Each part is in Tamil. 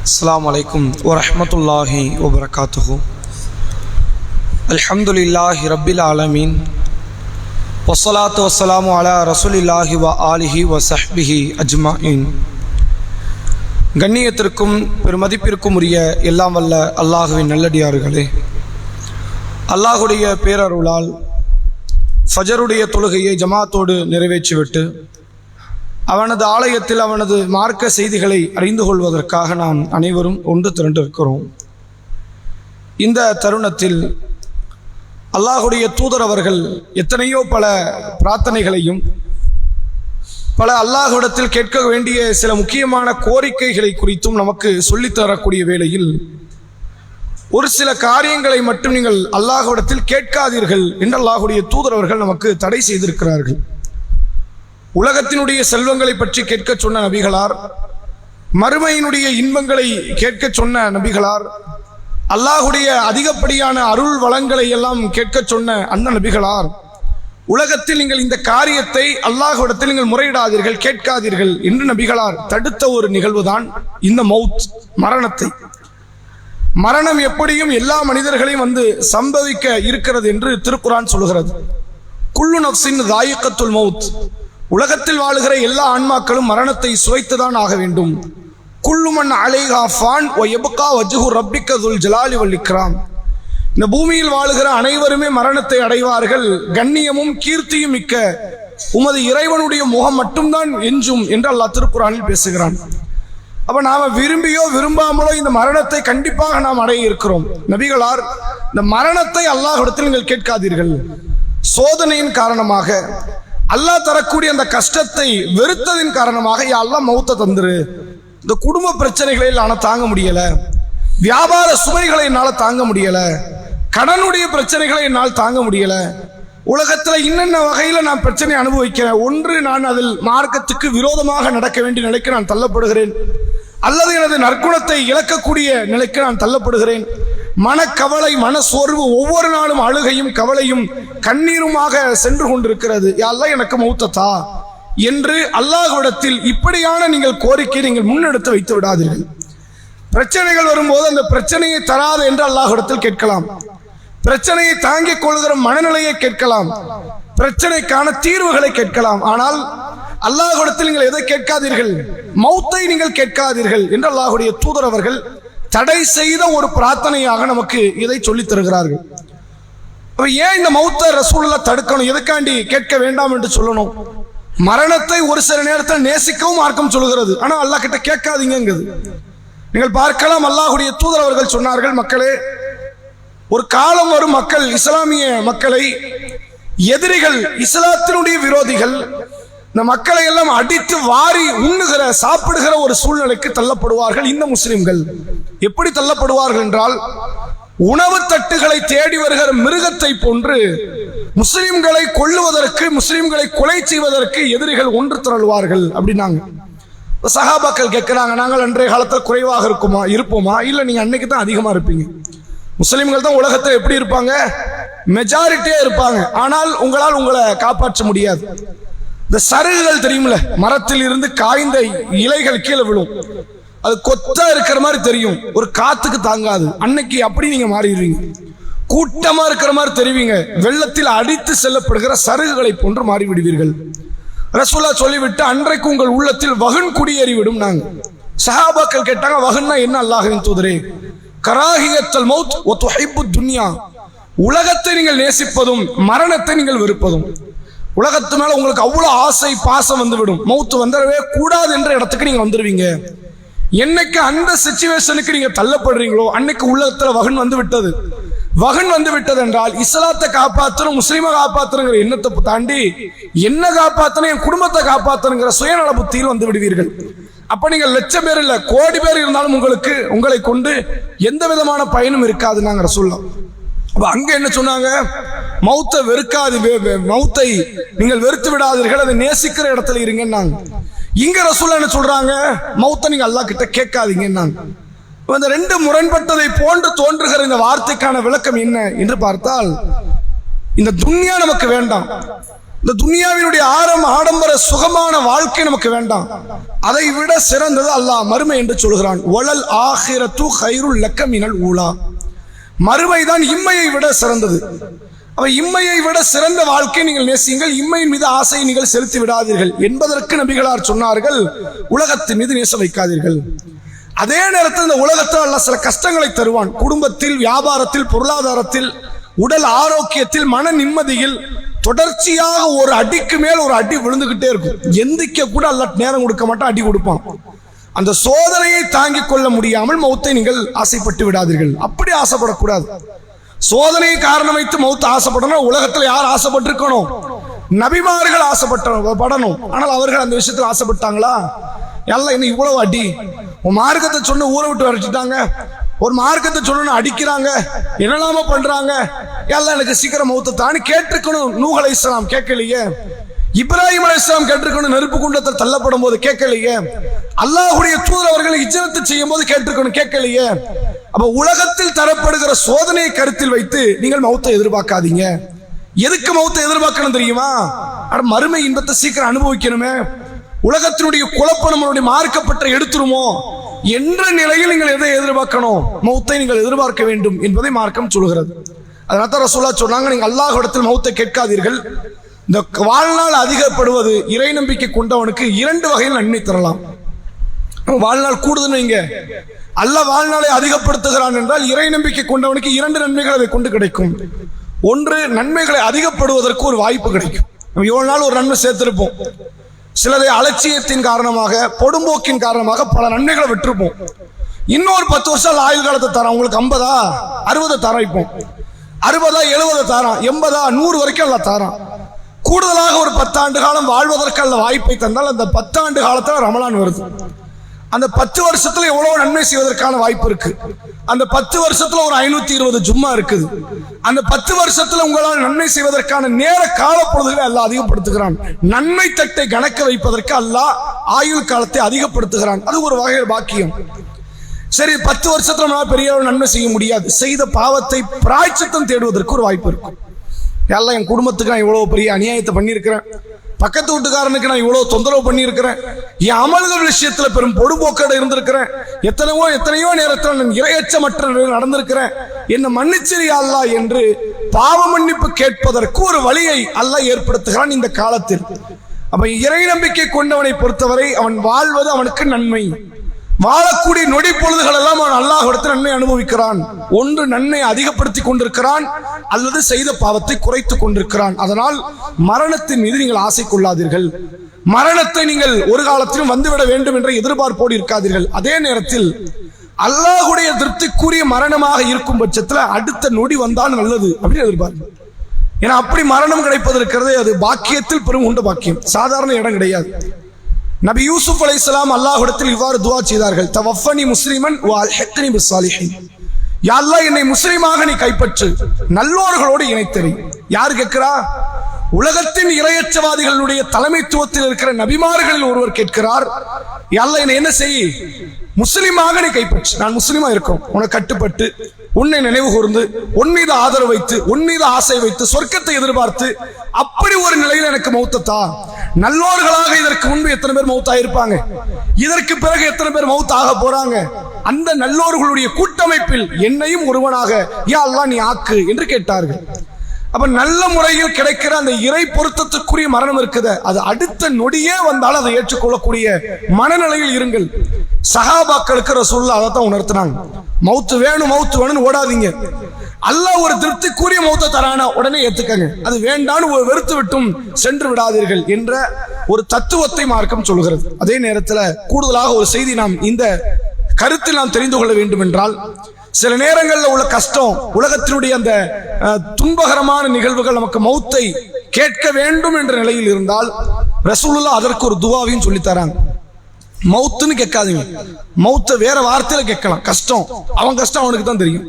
அஸ்ஸலாமு அலைக்கும் வரஹ்மத்துல்லாஹி வபரகாத்துஹு. அல்ஹம்துலில்லாஹி ரப்பில் ஆலமீன் வஸ்ஸலாத்து வஸ்ஸலாமு அலா ரசூலில்லாஹி வ ஆலிஹி வ ஸஹ்பிஹி அஜ்மாயின். கண்ணியத்திற்கும் பெருமதிப்பிற்கும் உரிய எல்லாம் வல்ல அல்லாஹுவின் நல்லடியார்களே, அல்லாஹுடைய பேரருளால் ஃபஜருடைய தொழுகையை ஜமாத்தோடு நிறைவேற்றிவிட்டு அவனது ஆலயத்தில் அவனது மார்க்க செய்திகளை அறிந்து கொள்வதற்காக நாம் அனைவரும் ஒன்று திரண்டிருக்கிறோம். இந்த தருணத்தில் அல்லாஹுடைய தூதர் அவர்கள் எத்தனையோ பல பிரார்த்தனைகளையும் பல அல்லாஹ்விடத்தில் கேட்க வேண்டிய சில முக்கியமான கோரிக்கைகளை குறித்தும் நமக்கு சொல்லித்தரக்கூடிய வேளையில் ஒரு சில காரியங்களை மட்டும் நீங்கள் அல்லாஹ்விடத்தில் கேட்காதீர்கள் என்று அல்லாஹுடைய தூதர் அவர்கள் நமக்கு தடை செய்திருக்கிறார்கள். உலகத்தினுடைய செல்வங்களை பற்றி கேட்க சொன்ன நபிகளார், மறுமையினுடைய இன்பங்களை கேட்க சொன்ன நபிகளார், அல்லாஹுடைய அதிகப்படியான அருள் வளங்களை எல்லாம் கேட்க சொன்ன அந்த நபிகளார், உலகத்தில் நீங்கள் இந்த காரியத்தை அல்லாஹ்விடத்தில் நீங்கள் முறையிடாதீர்கள், கேட்காதீர்கள் என்று நபிகளார் தடுத்த ஒரு நிகழ்வுதான் இந்த மௌத், மரணத்தை. மரணம் எப்படியும் எல்லா மனிதர்களையும் வந்து சம்பவிக்க இருக்கிறது என்று திருக்குரான் சொல்கிறது. குல்லு நஃப்ஸின் தாயிகத்துல் மௌத், உலகத்தில் வாழுகிற எல்லா ஆன்மாக்களும் மரணத்தை சுவைத்துதான் ஆக வேண்டும். குல்லுமன் அலைஹா ஃபான் வ யப்கா வஜ்ஹு ரப்பிக துல் ஜலாலி வல் இக்ராம், இந்த பூமியில் வாழுகிற அனைவருமே மரணத்தை அடைவார்கள், கண்ணியமும் கீர்த்தியும் மிக்க உமது இறைவனுடைய முகம் மட்டும்தான் எஞ்சும் என்று அல்லாஹ் திருக்குரானில் பேசுகிறான். அப்ப நாம விரும்பியோ விரும்பாமலோ இந்த மரணத்தை கண்டிப்பாக நாம் அடைய இருக்கிறோம். நபிகளார் இந்த மரணத்தை அல்லாஹ்விடத்தில் நீங்கள் கேட்காதீர்கள். சோதனையின் காரணமாக அல்லாஹ் தரக்கூடிய அந்த கஷ்டத்தை வெறுத்ததின் காரணமாக யா அல்லாஹ் மௌத்தை தந்துரு, இந்த குடும்ப பிரச்சனைகளை என்னால தாங்க முடியல, வியாபார சுமைகளை என்னால தாங்க முடியல, கடனுடைய பிரச்சனைகளை என்னால் தாங்க முடியல, உலகத்துல இன்னென்ன வகையில நான் பிரச்சனை அனுபவிக்கிறேன், ஒன்று நான் அதில் மார்க்கத்துக்கு விரோதமாக நடக்க வேண்டிய நிலைக்கு நான் தள்ளப்படுகிறேன், அல்லது எனது நற்குணத்தை இழக்கக்கூடிய நிலைக்கு நான் தள்ளப்படுகிறேன், மனக்கவலை மன சோர்வு, ஒவ்வொரு நாளும் அழுகையும் கவலையும் கண்ணீருமாக சென்று கொண்டிருக்கிறது, யா அல்லாஹ் எனக்கு மௌத்தத்தா என்று அல்லாஹ்விடத்தில் இப்படியான நீங்கள் கோரிக்கை நீங்கள் முன்னெடுத்து வைத்து விடாதீர்கள். பிரச்சனைகள் வரும்போது அந்த பிரச்சனையை தராது என்று அல்லாஹ்விடத்தில் கேட்கலாம், பிரச்சனையை தாங்கிக் கொள்கிற மனநிலையை கேட்கலாம், பிரச்சனைக்கான தீர்வுகளை கேட்கலாம். ஆனால் அல்லாஹ்விடத்தில் நீங்கள் எதை கேட்காதீர்கள், மௌத்தை நீங்கள் கேட்காதீர்கள் என்று அல்லாஹுடைய தூதர் அவர்கள் தடை செய்த ஒரு பிரார்த்தனையாக நமக்கு இதை சொல்லித் தருகிறார்கள். ஏன் இந்த மௌத்தை ரசூலுல்லாஹ் தடுக்கணும், எதுக்காண்டி கேட்க வேண்டாம் என்று சொல்லணும்? மரணத்தை ஒரு சில நேரத்தில் நேசிக்கவும் மார்க்கம் சொல்கிறது, ஆனா அல்லாஹ் கிட்ட கேட்காதீங்கிறது. நீங்கள் பார்க்கலாம், அல்லாஹுடைய தூதர் அவர்கள் சொன்னார்கள், மக்களே ஒரு காலம் வரும், மக்கள் இஸ்லாமிய மக்களை எதிரிகள், இஸ்லாத்தினுடைய விரோதிகள் இந்த மக்களை எல்லாம் அடித்து வாரி உண்ணுகிற சாப்பிடுகிற ஒரு சூழ்நிலைக்கு தள்ளப்படுவார்கள். இந்த முஸ்லிம்கள் எப்படி தள்ளப்படுவார்கள் என்றால், உணவு தட்டுகளை தேடி வருகிற மிருகத்தை போன்று முஸ்லிம்களை கொல்லுவதற்கு, முஸ்லிம்களை கொலை செய்வதற்கு எதிரிகள் ஒன்று திரள்வார்கள் அப்படின்னாங்க. சஹாபாக்கள் கேட்கிறாங்க, நாங்கள் அன்றைய காலத்தில் குறைவாக இருப்போமா? இல்ல, நீங்க அன்னைக்கு தான் அதிகமா இருப்பீங்க. முஸ்லிம்கள் தான் உலகத்தில் எப்படி இருப்பாங்க, மெஜாரிட்டியா இருப்பாங்க, ஆனால் உங்களால் உங்களை காப்பாற்ற முடியாது. இந்த சருகுகள் தெரியுமில்ல, மரத்தில் இருந்து காய்ந்த இலைகள் கீழே விழும், அது கொத்தா இருக்கிற மாதிரி தெரியும், ஒரு காத்துக்கு தாங்காது. அன்னைக்கு அப்படி நீங்க மாறிடுவீங்க, கூட்டமா இருக்கிற மாதிரி தெரிவிங்க, வெள்ளத்தில் அடித்து செல்லப்படுகிற சருகுகளை போன்று மாறிவிடுவீர்கள். ரசூலுல்லாஹ் சொல்லிவிட்டு அன்றைக்கு உங்கள் உள்ளத்தில் வகன் குடியேறிவிடும். நாங்க சஹாபாக்கள் கேட்டாங்க, வகன்னா என்ன அல்லாஹ்வின் தூதரே? கராஹியத்துல் மௌத் வ துஹிப்புத் துன்யா, உலகத்தை நீங்கள் நேசிப்பதும் மரணத்தை நீங்கள் வெறுப்பதும். உலகத்து மேல உங்களுக்கு அவ்வளவு ஆசை பாசம் வந்துவிடும், மௌத்து வந்துடவே கூடாது என்ற இடத்துக்கு நீங்க வந்துடுவீங்க. என்னைக்கு அந்த சிச்சுவேஷனுக்கு நீங்க தள்ளப்படுறீங்களோ அன்னைக்கு உள்ளத்துல வகன் வந்து விட்டது. வகன் வந்து விட்டது என்றால் இஸ்லாத்தை காப்பாற்றணும், முஸ்லீமை காப்பாற்றணுங்கிற எண்ணத்தை தாண்டி என்ன காப்பாற்றணும், என் குடும்பத்தை காப்பாற்றணுங்கிற சுயநல புத்தியில் வந்து விடுவீர்கள். அப்ப நீங்க லட்சம் பேர் இல்ல, கோடி பேர் இருந்தாலும் உங்களை கொண்டு எந்த விதமான பயனும் இருக்காது. நாங்க சொல்லலாம். அங்க என்ன சொன்னாங்க, மௌத்தை வெறுக்காது, மௌத்தை நீங்கள் வெறுத்து விடாதீர்கள், அதை நேசிக்கிற இடத்துல இருங்கன்னாங்க. இங்க ரசூலுல்லாஹ் என்ன சொல்றாங்க, மௌத்தை நீங்க அல்லாஹ் கிட்ட கேட்காதீங்கன்னாங்க. இந்த ரெண்டு முரண்பட்டதை போன்று தோன்றுகிற இந்த வார்த்தைக்கான விளக்கம் என்ன என்று பார்த்தால், இந்த துன்யா நமக்கு வேண்டாம், இந்த துனியாவினுடைய ஆடம்பர சுகமான வாழ்க்கை நமக்கு வேண்டாம். அதை விட சிறந்தது அல்லாஹ் மறுமை என்று சொல்கிறான். வலல் ஆகிரத்து கைருல் லக்க மினல் ஊலா. மறுமைதான் இம்மையை விட சிறந்தது. அப்ப இம்மையை விட சிறந்த வாழ்க்கை நீங்கள் நேசியுங்கள், இம்மையின் மீது ஆசையை நீங்கள் செலுத்தி விடாதீர்கள் என்பதற்கு நபிகளார் சொன்னார்கள், உலகத்தின் மீது நேசம் வைக்காதீர்கள். அதே நேரத்தில் இந்த உலகத்தில் அல்லாஹ் சில கஷ்டங்களை தருவான். குடும்பத்தில், வியாபாரத்தில், பொருளாதாரத்தில், உடல் ஆரோக்கியத்தில், மன நிம்மதியில் தொடர்ச்சியாக ஒரு அடிக்கு மேல் ஒரு அடி விழுந்துகிட்டே இருக்கும். எந்திக்க கூட அல்லாஹ் நேரம் கொடுக்க மாட்டான், அடி கொடுப்பான். அந்த சோதனையை தாங்கிக் கொள்ள முடியாமல் மௌத்தை நீங்கள் ஆசைப்பட்டு விடாதீர்கள். அப்படி ஆசைப்படக்கூடாது. சோதனையை காரணம் வைத்து மௌத்து ஆசைப்படணும். உலகத்தில் யார் ஆசைப்பட்டிருக்கணும்? நபிமார்கள் ஆசைப்படணும். ஆனால் அவர்கள் அந்த விஷயத்தில் ஆசைப்பட்டாங்களா? எல்லாம் என்ன இவ்வளவு அடி, உன் மார்க்கத்தை சொன்ன ஊரை விட்டு வரைச்சிட்டாங்க, ஒரு மார்க்கத்தை சொன்ன அடிக்கிறாங்க, என்னெல்லாம பண்றாங்க, எல்லாம் எனக்கு சீக்கிரம் மௌத்தை தானே கேட்டிருக்கணும். நூஹ் அலைஹிஸ்ஸலாம் கேட்கலையே. இப்ராஹிம் அலைஹிஸ்ஸலாம் கேட்டிருக்கணும், நெருப்பு குண்டத்தில் தள்ளப்படும் போது கேட்கலையே. அல்லாஹ்வுடைய தூதர் அவர்களை ஹிஜ்ரத் செய்யும் போது கேட்டிருக்கணும், கேட்கலையே. அப்ப உலகத்தில் தரப்படுகிற சோதனையை கருத்தில் வைத்து நீங்கள் மௌத்தை எதிர்பார்க்காதீங்க. எதுக்கு மௌத்தை எதிர்பார்க்கணும் தெரியுமா? மறுமை இன்பத்தை சீக்கிரம் அனுபவிக்கணுமே. உலகத்தினுடைய குழப்பம் நம்மளுடைய மார்க்கப்பட்ட எடுத்துருமோ என்ற நிலையில் நீங்கள் எதை எதிர்பார்க்கணும்? மௌத்தை நீங்கள் எதிர்பார்க்க வேண்டும் என்பதை மார்க்கம் சொல்கிறது. அதனால தான் ரசூலுல்லாஹ் சொன்னாங்க, நீங்க அல்லாஹ்விடத்தில் மௌத்தை கேட்காதீர்கள். இந்த வாழ்நாள் அதிகப்படுவது இறை நம்பிக்கை கொண்டவனுக்கு 2 வகையில் நன்மை தரலாம். வாழ்நாள் கூடுதுன்னு வைங்க, அல்லாஹ் வாழ்நாளை அதிகப்படுத்துகிறான் என்றால் இறை நம்பிக்கை கொண்டவனுக்கு 2 நன்மைகள் அதை கொண்டு கிடைக்கும். ஒன்று, நன்மைகளை அதிகப்படுவதற்கு ஒரு வாய்ப்பு கிடைக்கும். நம்ம எவ்வளவு நாள் ஒரு நன்மை சேர்த்திருப்போம், சிலதை அலட்சியத்தின் காரணமாக, பொடும்போக்கின் காரணமாக பல நன்மைகளை விட்டுருப்போம். இன்னொரு 10 வருஷம் ஆயுள் காலத்தை தரான். உங்களுக்கு 50 60 தரம், இப்போ 60 70 தரான், 80 100 வரைக்கும் எல்லாம் தரான். கூடுதலாக ஒரு 10 ஆண்டு காலம் வாழ்வதற்கு அல்ல வாய்ப்பை தந்தால் அந்த 10 ஆண்டு காலத்தில் ரமலான் வருது. அந்த 10 வருஷத்துல எவ்வளவு நன்மை செய்வதற்கான வாய்ப்பு இருக்கு. அந்த 10 வருஷத்துல ஒரு 520 ஜும்மா இருக்குது. அந்த 10 வருஷத்துல உங்களால் நன்மை செய்வதற்கான நேர கால பொழுதுகளை அல்லாஹ் அதிகப்படுத்துகிறான். நன்மை தட்டை கணக்க வைப்பதற்கு அல்லாஹ் ஆயுள் காலத்தை அதிகப்படுத்துகிறான். அது ஒரு வகையில் பாக்கியம். சரி, 10 வருஷத்துல நம்மளால பெரிய நன்மை செய்ய முடியாது. செய்த பாவத்தை பிராயச்சித்தம் தேடுவதற்கு ஒரு வாய்ப்பு இருக்கும். எல்லாம் என் குடும்பத்துக்கு நான் இவ்வளவு பெரிய அநியாயத்தை பண்ணியிருக்கிறேன், பக்கத்து வீட்டுக்காரனுக்கு நான் இவ்வளவு தொந்தரவு பண்ணியிருக்கிறேன், என் அமல்கள் விஷயத்துல பெரும் பொடுபோக்கோட இருந்திருக்கிறேன், எத்தனையோ நேரத்தில் நான் இரையச்சமற்ற நடந்திருக்கிறேன், என்ன மன்னிச்சிரியா அல்லாஹ் என்று பாவ மன்னிப்பு கேட்பதற்கு ஒரு வழியை அல்லாஹ் ஏற்படுத்துகிறான் இந்த காலத்தில். அப்ப இறை நம்பிக்கை கொண்டவனை பொறுத்தவரை அவன் வாழ்வது அவனுக்கு நன்மை. வாழக்கூடிய நொடி பொழுதுகள் எல்லாம் அவன் அல்லாஹ்விடத்தில் நன்மை அனுபவிக்கிறான். ஒன்று, நன்மை அதிகப்படுத்தி கொண்டிருக்கிறான், அல்லது செய்த பாவத்தை குறைத்துக் கொண்டிருக்கிறான். அதனால் மரணத்தின் மீது நீங்கள் ஆசை கொள்ளாதீர்கள். மரணத்தை நீங்கள் ஒரு காலத்திலும் வந்துவிட வேண்டும் என்ற எதிர்பார்ப்போடு இருக்காதீர்கள். அதே நேரத்தில் அல்லாஹ்வுடைய திருப்திக்குரிய மரணமாக இருக்கும் பட்சத்தில் அடுத்த நொடி வந்தால் நல்லது அப்படின்னு எதிர்பார்ப்பு. ஏன்னா அப்படி மரணம் கிடைப்பதற்கிறதே அது பாக்கியத்தில் பெரும் உண்ட பாக்கியம், சாதாரண இடம் கிடையாது. நபி யூசுப் அலைஹிஸ்ஸலாம் அல்லாஹ்விடத்தில் இவ்வாறு துஆ செய்தார்கள், தவஃபனி முஸ்லிமன் வ அல்ஹிக்னி பிஸ்ஸாலிஹீன். யா அல்லாஹ், என்னை முஸ்லிமாக நீ கைப்பற்று, நல்லோர்களோடு இணைத்தவை. யார் கேட்கிறா? உலகத்தின் இறையற்றவாதிகளுடைய தலைமைத்துவத்தில் இருக்கிற நபிமார்களில் ஒருவர் கேட்கிறார், யா அல்லாஹ், என்னை என்ன செய், முஸ்லிமாக நீ கைப்பற்று. நான் முஸ்லிமா இருக்கும், உனக்கு கட்டுப்பட்டு, உன்னை நினைவு கூர்ந்து, உன் மீது ஆதரவு வைத்து, உன் மீது ஆசை வைத்து, சொர்க்கத்தை எதிர்பார்த்து, அப்படி ஒரு நிலையில் எனக்கு மௌத்தத்தா. நல்லோர்களாக இதற்கு முன்பு எத்தனை பேர் மௌத்தா இருப்பாங்க, இதற்கு பிறகு எத்தனை பேர் மௌத் ஆக போறாங்க, அந்த நல்லோர்களுடைய கூட்டமைப்பில் என்னையும் ஒருவனாக யா அல்லாஹ் நீ ஆக்கு என்று கேட்டார்கள். அப்ப நல்ல முறையில் கிடைக்கிற அந்த இறை பொருத்தத்துக்குரிய மரணம் இருக்குது, அது அடுத்த நொடியே வந்தாலும் அதை ஏற்றுக்கொள்ளக்கூடிய மனநிலையில் இருங்கள். சஹாபாக்களுக்கு ரசூலுல்லாஹ் அதைத்தான் உணர்த்தினாங்க. மௌத்து வேணும் ஓடாதீங்க. அல்லாஹ் ஒரு திருப்திக்குரிய மௌத்தை தரானா உடனே ஏத்துக்கங்க, அது வேண்டான்னு வெறுத்து விட்டும் சென்று விடாதீர்கள் என்ற ஒரு தத்துவத்தை மார்க்கம் சொல்கிறது. அதே நேரத்தில் கூடுதலாக ஒரு செய்தி நாம் இந்த கருத்தில் நாம் தெரிந்து கொள்ள வேண்டும் என்றால், சில நேரங்களில் உள்ள கஷ்டம், உலகத்தினுடைய அந்த துன்பகரமான நிகழ்வுகள் நமக்கு மௌத்தை கேட்க வேண்டும் என்ற நிலையில் இருந்தால் ரசூலுல்லாஹ் அதற்கு ஒரு துஆவையும் சொல்லி தராங்க. மௌத்துன்னு கேட்காதீங்க, மௌத்தை வேற வார்த்தையில கேட்கலாம். கஷ்டம், அவன் கஷ்டம் அவனுக்கு தான் தெரியும்,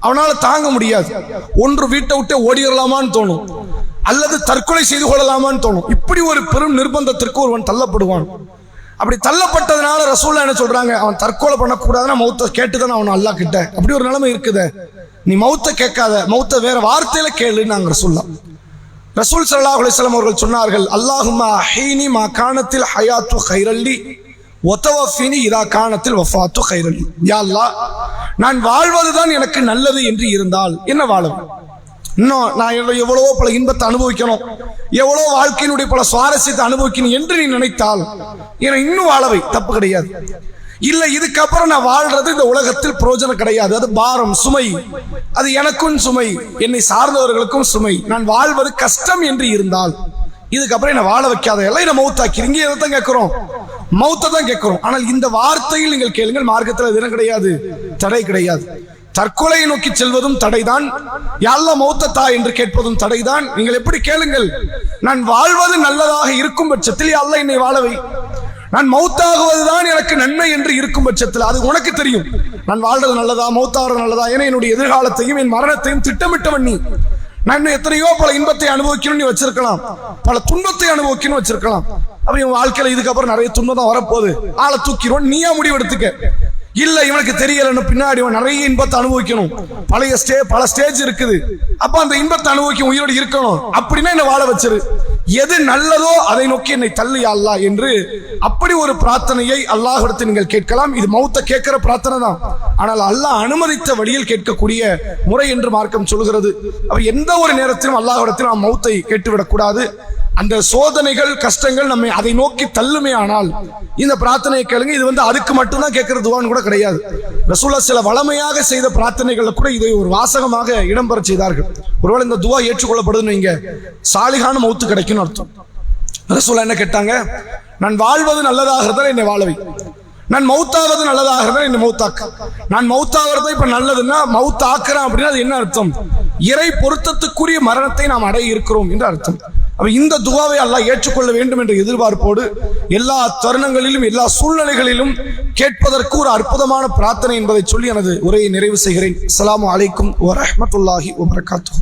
அவனால தாங்க முடியாது. ஒன்று வீட்டை விட்டு ஓடிடலாமான்னு தோணும், அல்லது தற்கொலை செய்து கொள்ளலாமான்னு தோணும். இப்படி ஒரு பெரும் நிர்பந்தத்திற்கு ஒருவன் தள்ளப்படுவான். அப்படி தள்ளப்பட்டதுனால ரசூலுல்லாஹ் என்ன சொல்றாங்க, அவன் தற்கொலை பண்ணக்கூடாதுன்னா மௌத்தை கேட்டுதானே அவன் அல்லாஹ் கிட்ட. அப்படி ஒரு நிலைமை இருக்குது, நீ மௌத்தை கேட்காத, மௌத்தை வேற வார்த்தையில கேளு நாங்க ரசூலுல்லாஹ். ரசூல் ஸல்லல்லாஹு அலைஹி வஸல்லம் அவர்கள் சொன்னார்கள், அல்லாஹும்ம அஹீனி மா கானத்தில் ஹயாத்து கைரல்லி வதவஃபினி இதா கானத்தில் வஃபாத்து கைரல்லி. யா அல்லாஹ், நான் வாழ்வதுதான் எனக்கு நல்லது என்று இருந்தால் என்ன வாழவும், இன்னும் நான் எவ்வளவோ பல இன்பத்தை அனுபவிக்கணும், எவ்வளோ வாழ்க்கையினுடைய பல சுவாரஸ்யத்தை அனுபவிக்கணும் என்று நீ நினைத்தால் என்னை இன்னும் வாழவை, தப்பு கிடையாது. இல்ல இதுக்கப்புறம் நான் வாழ்றது இந்த உலகத்தில் பிரயோஜனம் கிடையாது, அது பாரம், சுமை, அது எனக்கும் சுமை, என்னை சார்ந்தவர்களுக்கும் சுமை, நான் வாழ்வது கஷ்டம் என்று இருந்தால் இதுக்கப்புறம் என்ன வாழ வைக்காத, எல்லாம் என்ன மௌத்தாக்கி. இங்கே எதைத்தான் கேட்கிறோம், மௌத்தை தான் கேட்கிறோம். ஆனால் இந்த வார்த்தையில் நீங்கள் கேளுங்கள், மார்க்கத்தில் தினம் கிடையாது, தடை கிடையாது. தற்கொலையை நோக்கி செல்வதும் தடைதான், யாழ்லா மௌத்தத்தா என்று கேட்பதும் தடைதான். நீங்கள் எப்படி கேளுங்கள், நான் வாழ்வது நல்லதாக இருக்கும் பட்சத்தில் யா அல்லாஹ் என்னை வாழவை, நான் மௌத்தாகுவதுதான் எனக்கு நன்மை என்று இருக்கும் பட்சத்தில் அது உனக்கு தெரியும், நான் வாழ்றது நல்லதா மௌத்தாகிறது நல்லதா என என்னுடைய எதிர்காலத்தையும் என் மரணத்தையும் திட்டமிட்டவன் நீ. நான் இன்னும் எத்தனையோ பல இன்பத்தை அனுபவிக்கணும்னு வச்சிருக்கலாம், பல துன்பத்தை அனுபவிக்கணும் வச்சிருக்கலாம். அப்ப என் வாழ்க்கையில இதுக்கப்புறம் நிறைய துன்பம் தான் வரப்போகுது, ஆளை தூக்கிடுவோம், நீயா முடிவெடுத்துக்க. இல்ல இவனுக்கு தெரியலன்னு பின்னாடி இவன் நிறைய இன்பத்தை அனுபவிக்கணும், பல ஸ்டேஜ் இருக்குது, அப்ப அந்த இன்பத்தை அனுபவிக்க உயிரோடு இருக்கணும், அப்படின்னா என்ன வாழ வச்சிரு. எது நல்லதோ அதை நோக்கி என்னை தள்ளு யா அல்லாஹ் என்று அப்படி ஒரு பிரார்த்தனையை அல்லாஹ்விடத்தில் நீங்கள் கேட்கலாம். இது மௌத்தை கேட்கிற பிரார்த்தனை தான், ஆனால் அல்லாஹ் அனுமதித்த வழியில் கேட்கக்கூடிய முறை என்று மார்க்கம் சொல்கிறது. அப்ப எந்த ஒரு நேரத்திலும் அல்லாஹ்விடத்தில் நாம் மௌத்தை கேட்டுவிடக் கூடாது. அந்த சோதனைகள் கஷ்டங்கள் நம்மை அதை நோக்கி தள்ளுமே ஆனால் இந்த பிரார்த்தனையை கேளுங்க. இது அதுக்கு மட்டும்தான் கேட்கிற துவான்னு கூட கிடையாது. ரசூலுல்லாஹ் சில வளமையாக செய்த பிரார்த்தனைகள் கூட இதை ஒரு வாசகமாக இடம்பெற செய்தார்கள். ஒருவேளை இந்த துவா ஏற்றுக்கொள்ளப்படுதுன்னு வைங்க, சாலிகான மௌத்து கிடைக்கும்னு அர்த்தம். ரசூலுல்லாஹ் என்ன கேட்டாங்க, நான் வாழ்வது நல்லதாக இருந்தால் என்னை வாழவை, நான் மௌத்தாவது நல்லதாக இருந்தால் என்னை மௌத்தாக்கு. நான் மௌத்தாகிறது இப்ப நல்லதுன்னா மௌத்தாக்குறேன் அப்படின்னா அது என்ன அர்த்தம், இறை பொருத்தத்துக்குரிய மரணத்தை நாம் அடைய இருக்கிறோம் என்று அர்த்தம். இந்த துவாவை அல்லாஹ் ஏற்றுக்கொள்ள வேண்டும் என்ற எதிர்பார்ப்போடு எல்லா தருணங்களிலும் எல்லா சூழ்நிலைகளிலும் கேட்பதற்கு ஒரு அற்புதமான பிரார்த்தனை என்பதை சொல்லி எனது உரையை நிறைவு செய்கிறேன். அஸ்ஸலாமு அலைக்கும் வரஹ்மத்துல்லாஹி வபரகாத்துஹு.